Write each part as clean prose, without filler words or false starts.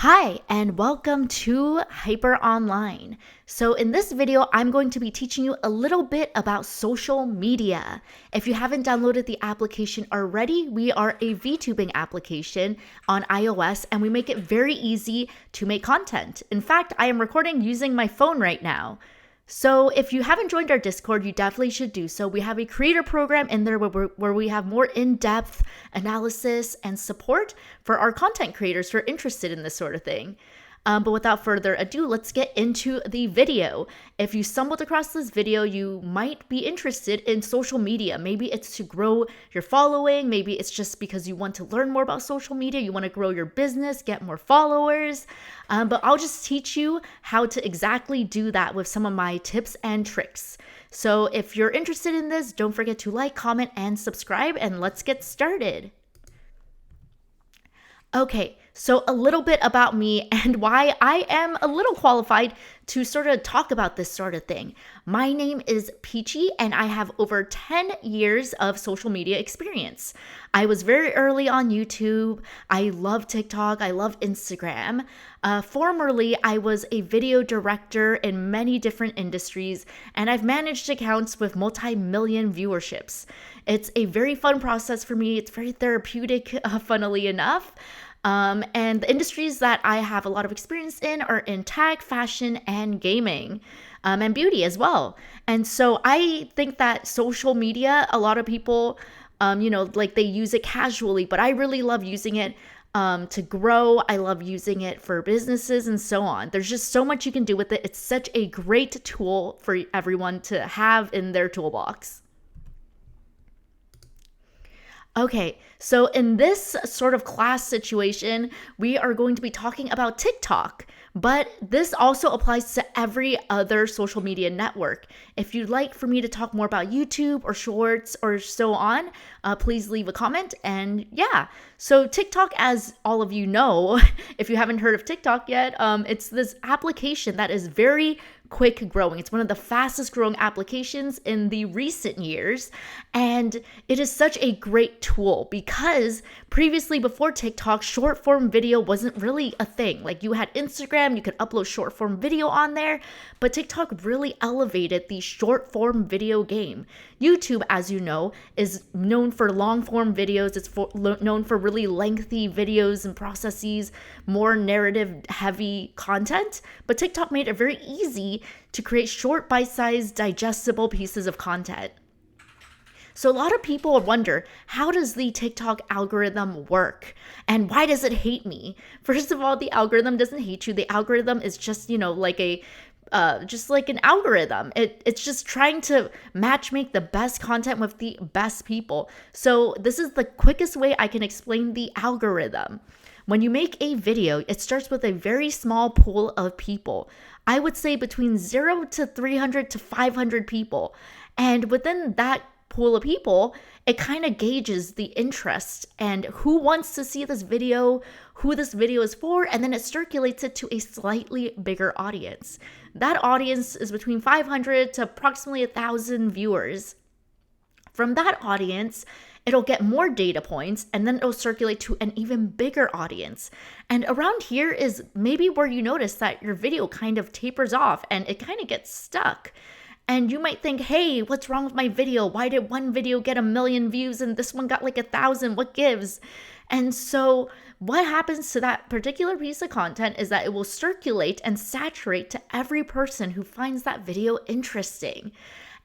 Hi, and welcome to Hyper Online. So in this video, I'm going to be teaching you a little bit about social media. If you haven't downloaded the application already, we are a VTubing application on iOS, and we make it very easy to make content. In fact, I am recording using my phone right now. So if you haven't joined our Discord, you definitely should do so. We have a creator program in there where we have more in-depth analysis and support for our content creators who are interested in this sort of thing. But without further ado, let's get into the video. If you stumbled across this video, you might be interested in social media. Maybe it's to grow your following. Maybe it's just because you want to learn more about social media. You want to grow your business, get more followers. But I'll just teach you how to exactly do that with some of my tips and tricks. So if you're interested in this, don't forget to like, comment, and subscribe, and let's get started. Okay, so a little bit about me and why I am a little qualified to sort of talk about this sort of thing. My name is Peachy, and I have over 10 years of social media experience. I was very early on YouTube. I love TikTok. I love Instagram. Formerly, I was a video director in many different industries, and I've managed accounts with multi-million viewerships. It's a very fun process for me. It's very therapeutic, funnily enough. And the industries that I have a lot of experience in are in tech, fashion, and gaming, and beauty as well. And so I think that social media, a lot of people, like they use it casually, but I really love using it to grow. I love using it for businesses and so on. There's just so much you can do with it. It's such a great tool for everyone to have in their toolbox. Okay, so in this sort of class situation, we are going to be talking about TikTok, but this also applies to every other social media network. If you'd like for me to talk more about YouTube or Shorts or so on, please leave a comment. And yeah, so TikTok, as all of you know, if you haven't heard of TikTok yet, it's this application that is very quick growing. It's one of the fastest growing applications in the recent years. And it is such a great tool because previously, before TikTok, short form video wasn't really a thing. Like you had Instagram, you could upload short form video on there, but TikTok really elevated the short form video game. YouTube, as you know, is known for long form videos. It's known for really lengthy videos and processes, more narrative heavy content. But TikTok made it very easy to create short, bite-sized, digestible pieces of content. So a lot of people wonder, how does the TikTok algorithm work? And why does it hate me? First of all, the algorithm doesn't hate you. The algorithm is just, just like an algorithm. It's just trying to matchmake the best content with the best people. So this is the quickest way I can explain the algorithm. When you make a video, it starts with a very small pool of people. I would say between 0 to 300 to 500 people. And within that pool of people, it kind of gauges the interest and who wants to see this video, who this video is for, and then it circulates it to a slightly bigger audience. That audience is between 500 to approximately 1,000 viewers. From that audience, it'll get more data points, and then it'll circulate to an even bigger audience. And around here is maybe where you notice that your video kind of tapers off and it kind of gets stuck. And you might think, hey, what's wrong with my video? Why did one video get 1 million views and this one got like 1,000? What gives? And so what happens to that particular piece of content is that it will circulate and saturate to every person who finds that video interesting.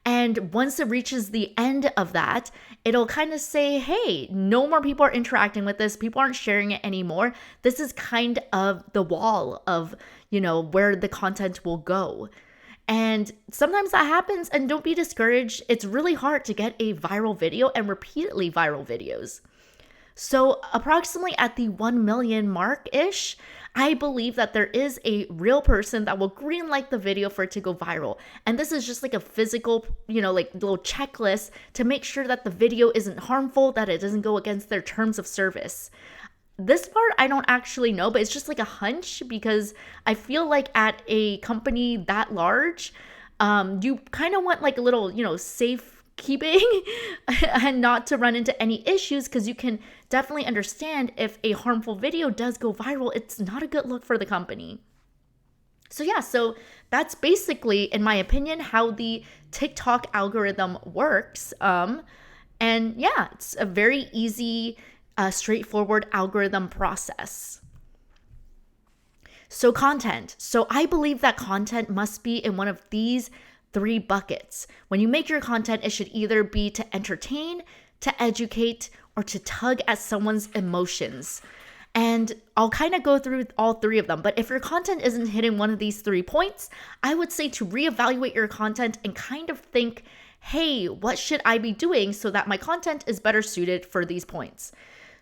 And once it reaches the end of that, it'll kind of say, hey, no more people are interacting with this. People aren't sharing it anymore. This is kind of the wall of, where the content will go. And sometimes that happens, and don't be discouraged. It's really hard to get a viral video and repeatedly viral videos. So approximately at the 1 million mark-ish, I believe that there is a real person that will greenlight the video for it to go viral. And this is just like a physical, like little checklist to make sure that the video isn't harmful, that it doesn't go against their terms of service. This part I don't actually know, but it's just like a hunch because I feel like at a company that large, you kind of want like a little, safe keeping and not to run into any issues, because you can definitely understand if a harmful video does go viral, it's not a good look for the company. So yeah, so that's basically, in my opinion, how the TikTok algorithm works. And yeah, it's a very easy, straightforward algorithm process. So content. So I believe that content must be in one of these 3 buckets. When you make your content, it should either be to entertain, to educate, or to tug at someone's emotions. And I'll kind of go through all 3 of them. But if your content isn't hitting one of these 3 points, I would say to reevaluate your content and kind of think, hey, what should I be doing so that my content is better suited for these points?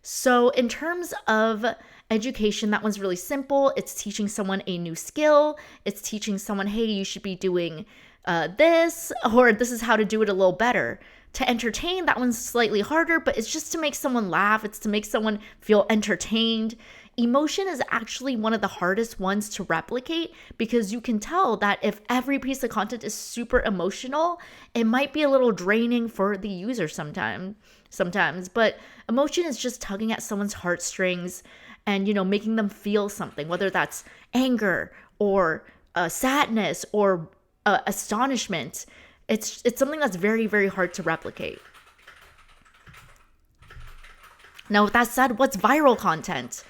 So in terms of education, that one's really simple. It's teaching someone a new skill. It's teaching someone, hey, you should be doing this, or this is how to do it a little better. To entertain, that one's slightly harder, but it's just to make someone laugh. It's to make someone feel entertained. Emotion is actually one of the hardest ones to replicate, because you can tell that if every piece of content is super emotional, it might be a little draining for the user sometimes. But emotion is just tugging at someone's heartstrings and, making them feel something, whether that's anger or sadness or astonishment. It's something that's very, very hard to replicate. Now, with that said, what's viral content?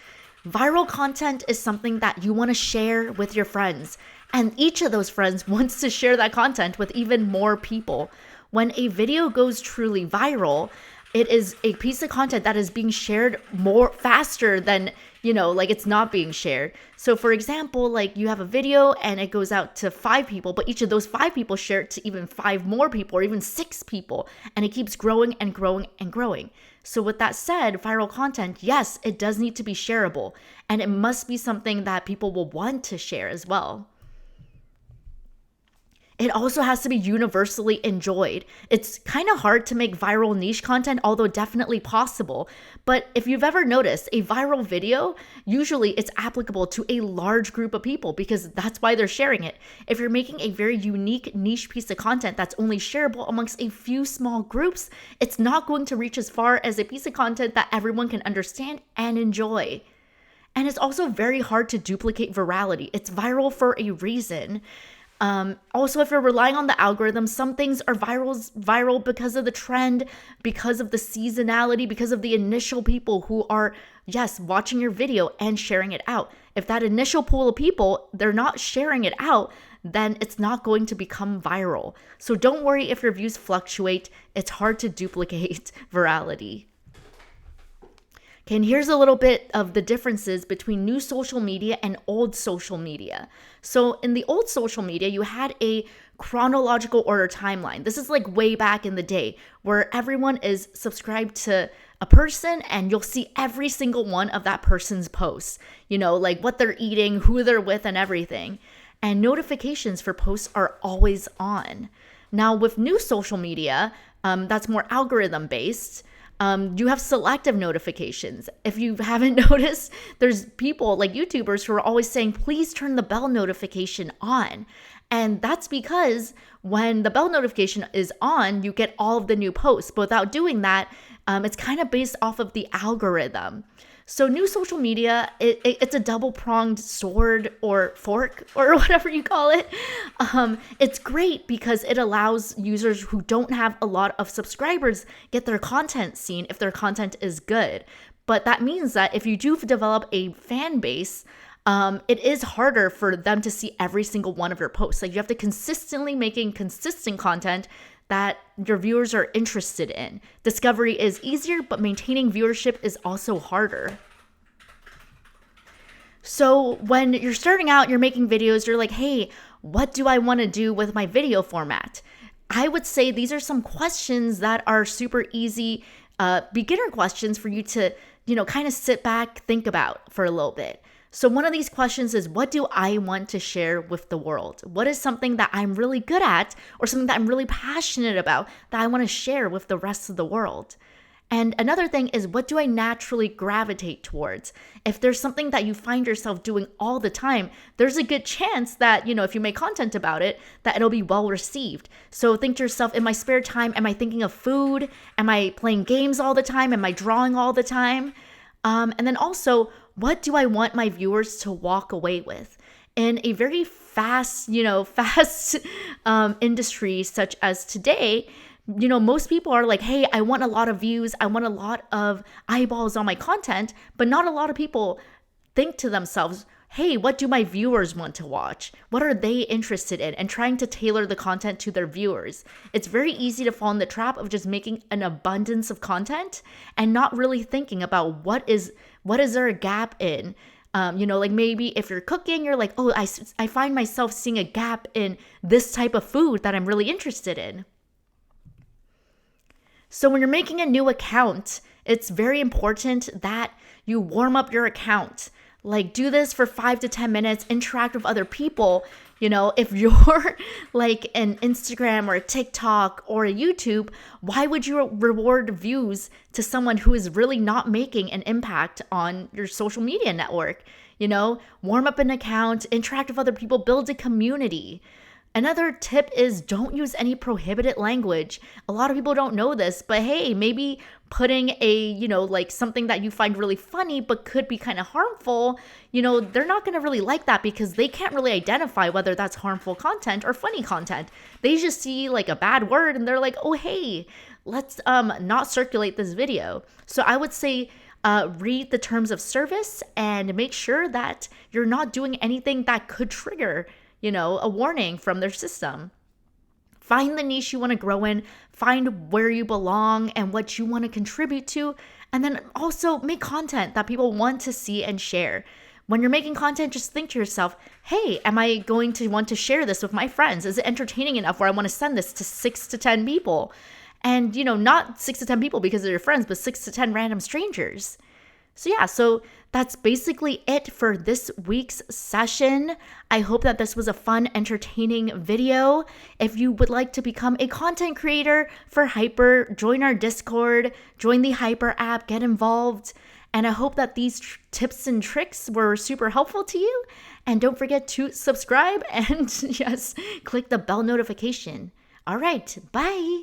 Viral content is something that you want to share with your friends, and each of those friends wants to share that content with even more people. When a video goes truly viral, it is a piece of content that is being shared more faster than, it's not being shared. So for example, like you have a video and it goes out to 5 people, but each of those 5 people share it to even 5 more people or even 6 people, and it keeps growing and growing and growing. So with that said, viral content, yes, it does need to be shareable, and it must be something that people will want to share as well. It also has to be universally enjoyed. It's kind of hard to make viral niche content, although definitely possible. But if you've ever noticed, a viral video, usually it's applicable to a large group of people because that's why they're sharing it. If you're making a very unique niche piece of content that's only shareable amongst a few small groups, it's not going to reach as far as a piece of content that everyone can understand and enjoy. And it's also very hard to duplicate virality. It's viral for a reason. Also, if you're relying on the algorithm, some things are viral because of the trend, because of the seasonality, because of the initial people who are, yes, watching your video and sharing it out. If that initial pool of people, they're not sharing it out, then it's not going to become viral. So don't worry if your views fluctuate. It's hard to duplicate virality. Okay, and here's a little bit of the differences between new social media and old social media. So in the old social media, you had a chronological order timeline. This is like way back in the day where everyone is subscribed to a person and you'll see every single one of that person's posts, like what they're eating, who they're with, and everything. And notifications for posts are always on. Now with new social media, that's more algorithm based. You have selective notifications. If you haven't noticed, there's people like YouTubers who are always saying, please turn the bell notification on. And that's because when the bell notification is on, you get all of the new posts. But without doing that, it's kind of based off of the algorithm. So new social media, it's a double-pronged sword or fork or whatever you call it. It's great because it allows users who don't have a lot of subscribers get their content seen if their content is good. But that means that if you do develop a fan base, it is harder for them to see every single one of your posts. Like you have to consistently making consistent content that your viewers are interested in. Discovery is easier, but maintaining viewership is also harder. So when you're starting out, you're making videos, you're like, hey, what do I want to do with my video format? I would say these are some questions that are super easy, beginner questions for you to, kind of sit back, think about for a little bit. So one of these questions is, what do I want to share with the world? What is something that I'm really good at or something that I'm really passionate about that I want to share with the rest of the world? And another thing is, what do I naturally gravitate towards? If there's something that you find yourself doing all the time, there's a good chance that, if you make content about it, that it'll be well received. So think to yourself, in my spare time, am I thinking of food? Am I playing games all the time? Am I drawing all the time? And then also, what do I want my viewers to walk away with? In a very fast industry such as today, most people are like, hey, I want a lot of views. I want a lot of eyeballs on my content. But not a lot of people think to themselves, hey, what do my viewers want to watch? What are they interested in? And trying to tailor the content to their viewers. It's very easy to fall in the trap of just making an abundance of content and not really thinking about what is there a gap in. Like maybe if you're cooking, you're like, oh, I find myself seeing a gap in this type of food that I'm really interested in. So when you're making a new account, it's very important that you warm up your account. Like, do this for 5 to 10 minutes, interact with other people. If you're like an Instagram or a TikTok or a YouTube, why would you reward views to someone who is really not making an impact on your social media network? Warm up an account, interact with other people, build a community. Another tip is, don't use any prohibited language. A lot of people don't know this, but hey, maybe putting like something that you find really funny but could be kind of harmful, they're not going to really like that because they can't really identify whether that's harmful content or funny content. They just see like a bad word and they're like, oh, hey, let's not circulate this video. So I would say, read the terms of service and make sure that you're not doing anything that could trigger a warning from their system. Find the niche you want to grow in, find where you belong and what you want to contribute to, and then also make content that people want to see and share. When you're making content, just think to yourself, hey, am I going to want to share this with my friends? Is it entertaining enough where I want to send this to 6 to 10 people? And, not 6 to 10 people because they're your friends, but 6 to 10 random strangers. So that's basically it for this week's session. I hope that this was a fun, entertaining video. If you would like to become a content creator for Hyper, join our Discord, join the Hyper app, get involved. And I hope that these tips and tricks were super helpful to you. And don't forget to subscribe and yes, click the bell notification. All right, bye.